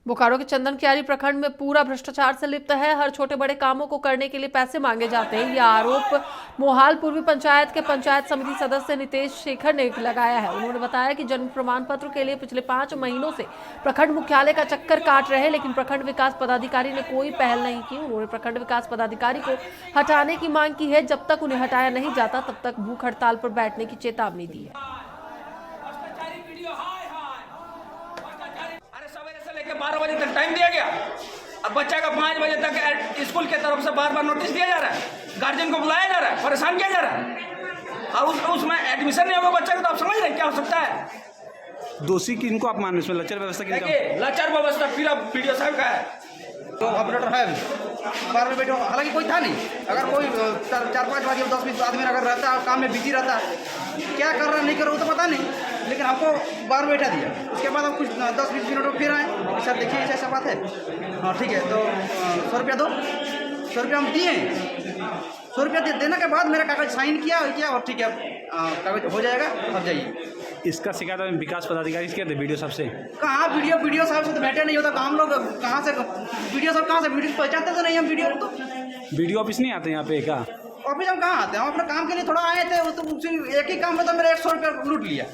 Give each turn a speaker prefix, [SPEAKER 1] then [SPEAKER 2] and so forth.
[SPEAKER 1] बोकारो के चंदन क्यारी प्रखंड में पूरा भ्रष्टाचार से लिप्त है। हर छोटे बड़े कामों को करने के लिए पैसे मांगे जाते हैं। यह आरोप मोहाल पूर्वी पंचायत के पंचायत समिति सदस्य नितेश शेखर ने लगाया है। उन्होंने बताया कि जन्म प्रमाण पत्र के लिए पिछले 5 महीनों से प्रखंड मुख्यालय का चक्कर काट रहे हैं, लेकिन प्रखंड विकास पदाधिकारी ने कोई पहल नहीं की। उन्होंने प्रखंड विकास पदाधिकारी को हटाने की मांग की है। जब तक उन्हें हटाया नहीं जाता तब तक भूख हड़ताल पर बैठने की चेतावनी दी है।
[SPEAKER 2] 12 बजे तक टाइम दिया गया। अब बच्चा का 5 बजे तक स्कूल के तरफ से बार बार नोटिस दिया जा रहा है, गार्जियन को बुलाया जा रहा है, परेशान किया जा रहा है, और उसमें एडमिशन नहीं होगा बच्चा का। तो आप समझ रहे हैं क्या हो सकता है।
[SPEAKER 3] दोषी किनको आप मान रहे हैं? लाचार व्यवस्था की
[SPEAKER 2] देखिए, लाचार व्यवस्था फिर वीडियो साहब का है।
[SPEAKER 4] तो ऑपरेटर है 12 बैठे, हालांकि कोई था नहीं। अगर कोई 4-5 बजे 10-20 आदमी अगर रहता है, काम में बिजी रहता है, क्या कर रहा नहीं कर रहा वो तो पता नहीं, लेकिन हमको 12 बैठा दिया। उसके बाद हम कुछ 10-20 मिनट में फिर आए, सर देखिए ऐसा बात है। हाँ ठीक है, तो 100 रुपया दो। 100 रुपया हम दिए। 100 रुपया देने के बाद मेरा कागज साइन किया और ठीक है कागज हो जाएगा, अब जाइए।
[SPEAKER 3] इसका शिकायत विकास पदाधिकारी से किया था वीडियो साहब से?
[SPEAKER 4] कहाँ वीडियो साहब से तो बैठे नहीं होता। हम लोग कहाँ से वीडियो साहब कहाँ से वीडियो पहचानते तो नहीं हम वीडियो को। तो
[SPEAKER 3] वीडियो ऑफिस नहीं आते यहाँ पे क्या?
[SPEAKER 4] ऑफिस हम कहाँ आते हैं? हम अपने काम के लिए थोड़ा आए थे, वो तो एक ही काम में तो मेरा 100 रुपया लूट लिया।